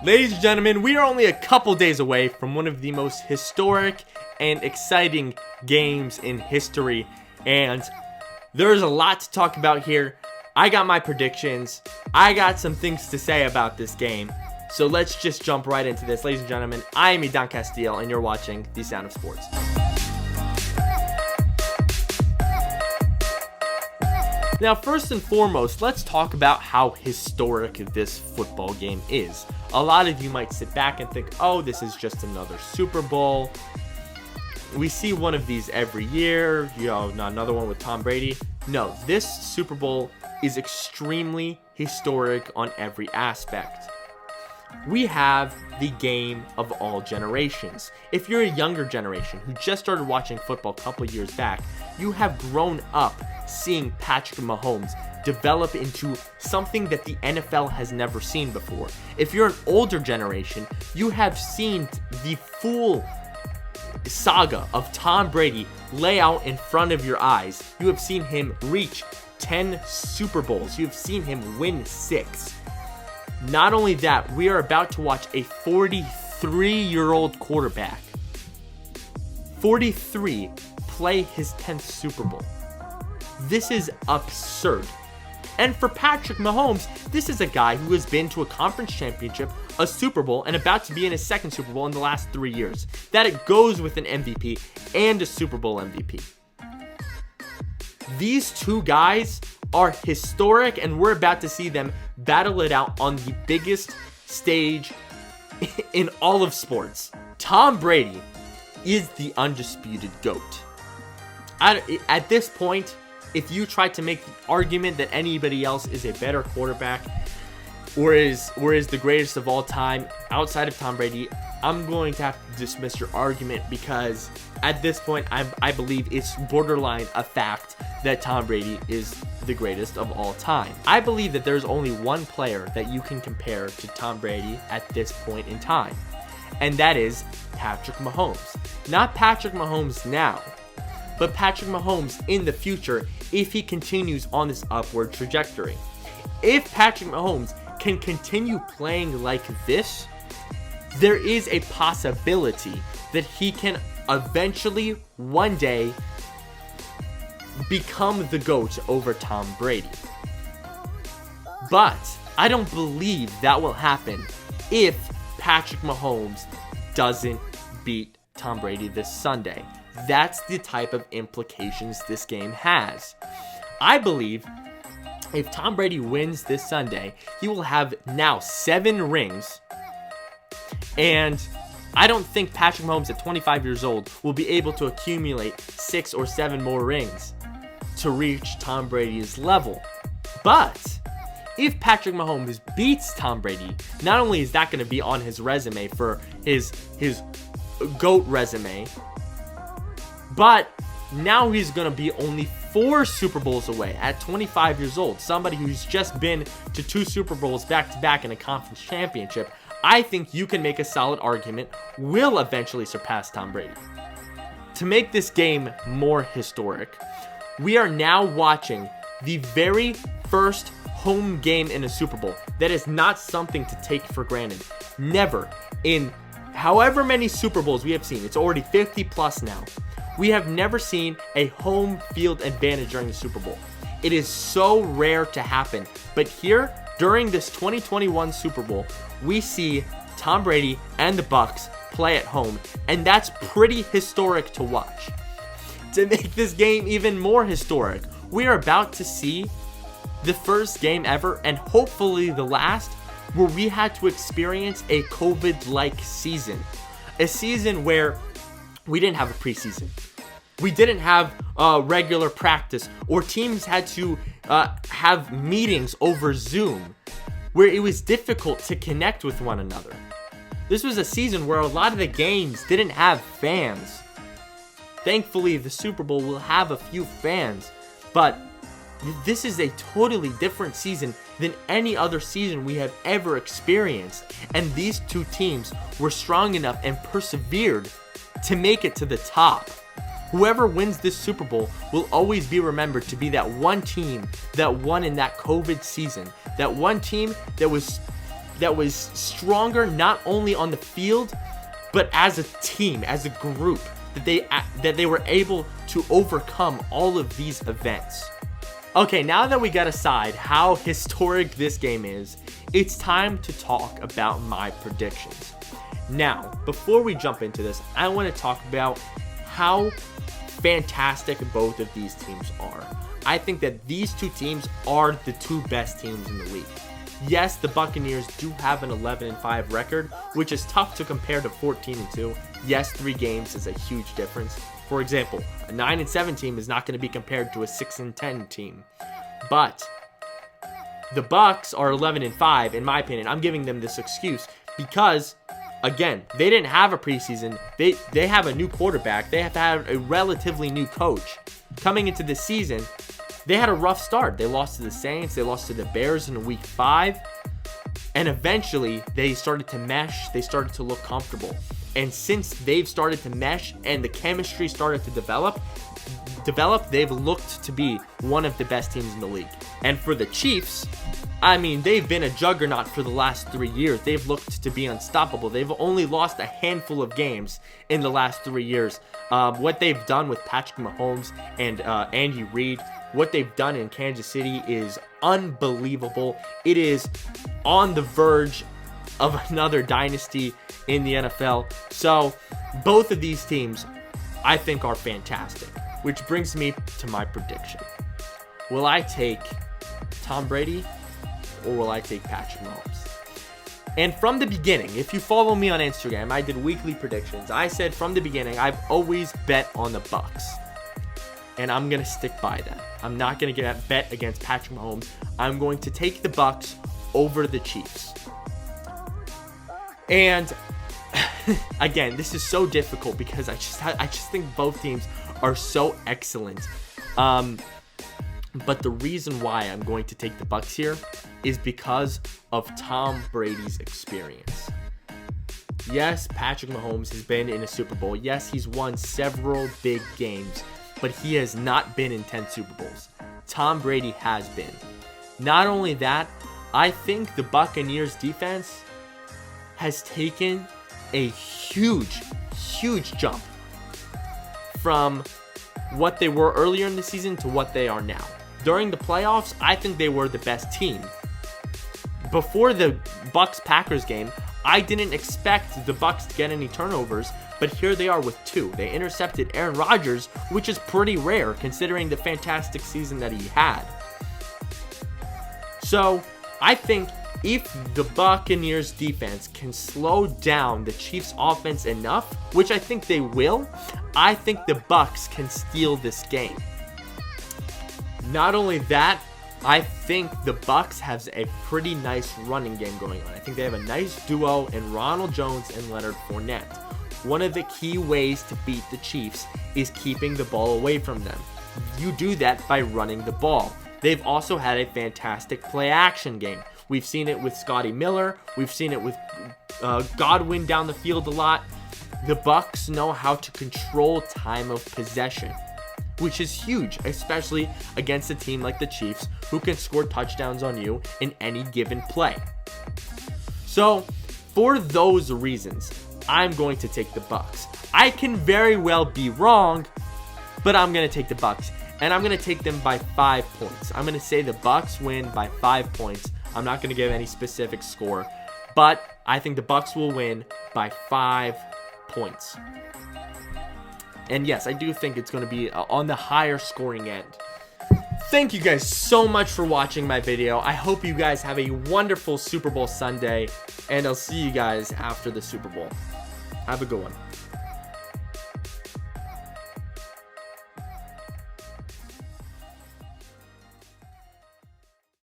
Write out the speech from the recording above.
Ladies and gentlemen, we are only a couple days away from one of the most historic and exciting games in history, and there's a lot to talk about here. I got my predictions. I got some things to say about this game. So let's just jump right into this. Ladies and gentlemen, I am Idan Castile, and you're watching The Sound of Sports. Now, first and foremost, let's talk about how historic this football game is. A lot of you might sit back and think, oh, this is just another Super Bowl. We see one of these every year, another one with Tom Brady. No, this Super Bowl is extremely historic on every aspect. We have the game of all generations. If you're a younger generation who just started watching football a couple years back, you have grown up seeing Patrick Mahomes develop into something that the NFL has never seen before. If you're an older generation, you have seen the full saga of Tom Brady lay out in front of your eyes. You have seen him reach 10 Super Bowls. You have seen him win 6. Not only that, we are about to watch a 43-year-old quarterback, 43, play his 10th Super Bowl. This is absurd. And for Patrick Mahomes, this is a guy who has been to a conference championship, a Super Bowl, and about to be in his second Super Bowl in the last 3 years. That it goes with an MVP and a Super Bowl MVP. These two guys are historic, and we're about to see them battle it out on the biggest stage in all of sports. Tom Brady is the undisputed GOAT. At this point, if you try to make the argument that anybody else is a better quarterback or is the greatest of all time outside of Tom Brady, I'm going to have to dismiss your argument, because at this point, I believe it's borderline a fact that Tom Brady is the greatest of all time. I believe that there's only one player that you can compare to Tom Brady at this point in time, and that is Patrick Mahomes. Not Patrick Mahomes now, but Patrick Mahomes in the future if he continues on this upward trajectory. If Patrick Mahomes can continue playing like this, there is a possibility that he can eventually one day become the GOAT over Tom Brady. But I don't believe that will happen if Patrick Mahomes doesn't beat Tom Brady this Sunday. That's the type of implications this game has. I believe if Tom Brady wins this Sunday, he will have now 7 rings. And I don't think Patrick Mahomes at 25 years old will be able to accumulate 6 or 7 more rings to reach Tom Brady's level. But if Patrick Mahomes beats Tom Brady, not only is that going to be on his resume for his GOAT resume, but now he's going to be only 4 Super Bowls away at 25 years old. Somebody who's just been to 2 Super Bowls back-to-back in a conference championship. I think you can make a solid argument will eventually surpass Tom Brady. To make this game more historic, we are now watching the very first home game in a Super Bowl. That is not something to take for granted. Never in however many Super Bowls we have seen, it's already 50 plus now, we have never seen a home field advantage during the Super Bowl. It is so rare to happen. But here, during this 2021 Super Bowl, we see Tom Brady and the Bucs play at home, and that's pretty historic to watch. To make this game even more historic, we are about to see the first game ever, and hopefully the last, where we had to experience a COVID-like season. A season where we didn't have a preseason. We didn't have regular practice, or teams had to have meetings over Zoom, where it was difficult to connect with one another. This was a season where a lot of the games didn't have fans. Thankfully, the Super Bowl will have a few fans, but this is a totally different season than any other season we have ever experienced. And these two teams were strong enough and persevered to make it to the top. Whoever wins this Super Bowl will always be remembered to be that one team that won in that COVID season. That one team that was that was stronger not only on the field, but as a team, as a group, that they were able to overcome all of these events. Okay, now that we got aside how historic this game is, it's time to talk about my predictions. Now, before we jump into this, I want to talk about how fantastic both of these teams are. I think that these two teams are the two best teams in the league. Yes, the Buccaneers do have an 11-5 record, which is tough to compare to 14-2. Yes, 3 games is a huge difference. For example, a 9-7 team is not going to be compared to a 6-10 team. But the Bucs are 11-5, in my opinion. I'm giving them this excuse because, again, they didn't have a preseason. They have a new quarterback. They have to have a relatively new coach. Coming into this season, they had a rough start. They lost to the Saints. They lost to the Bears in week 5. And eventually, they started to mesh. They started to look comfortable. And since they've started to mesh and the chemistry started to develop, they've looked to be one of the best teams in the league. And for the Chiefs, I mean, they've been a juggernaut for the last 3 years. They've looked to be unstoppable. They've only lost a handful of games in the last 3 years. What they've done with Patrick Mahomes and Andy Reid, what they've done in Kansas City is unbelievable. It is on the verge of another dynasty in the NFL. So both of these teams, I think, are fantastic. Which brings me to my prediction. Will I take Tom Brady or will I take Patrick Mahomes? And from the beginning, if you follow me on Instagram, I did weekly predictions. I said from the beginning, I've always bet on the Bucs. And I'm going to stick by that. I'm not going to bet against Patrick Mahomes. I'm going to take the Bucs over the Chiefs. And again, this is so difficult because I just think both teams are so excellent. But the reason why I'm going to take the Bucs here is because of Tom Brady's experience. Yes, Patrick Mahomes has been in a Super Bowl. Yes, he's won several big games, but he has not been in 10 Super Bowls. Tom Brady has been. Not only that, I think the Buccaneers defense has taken a huge jump from what they were earlier in the season to what they are now. During the playoffs, I think they were the best team. Before the Bucs-Packers game, I didn't expect the Bucs to get any turnovers, but here they are with 2. They intercepted Aaron Rodgers, which is pretty rare considering the fantastic season that he had. So, I think if the Buccaneers defense can slow down the Chiefs offense enough, which I think they will, I think the Bucs can steal this game. Not only that, I think the Bucs has a pretty nice running game going on. I think they have a nice duo in Ronald Jones and Leonard Fournette. One of the key ways to beat the Chiefs is keeping the ball away from them. You do that by running the ball. They've also had a fantastic play-action game. We've seen it with Scotty Miller. We've seen it with Godwin down the field a lot. The Bucs know how to control time of possession, which is huge, especially against a team like the Chiefs, who can score touchdowns on you in any given play. So, for those reasons, I'm going to take the Bucs. I can very well be wrong, but I'm going to take the Bucs, and I'm going to take them by 5 points. I'm going to say the Bucs win by 5 points. I'm not going to give any specific score, but I think the Bucs will win by 5 points. And yes, I do think it's going to be on the higher scoring end. Thank you guys so much for watching my video. I hope you guys have a wonderful Super Bowl Sunday, and I'll see you guys after the Super Bowl. Have a good one.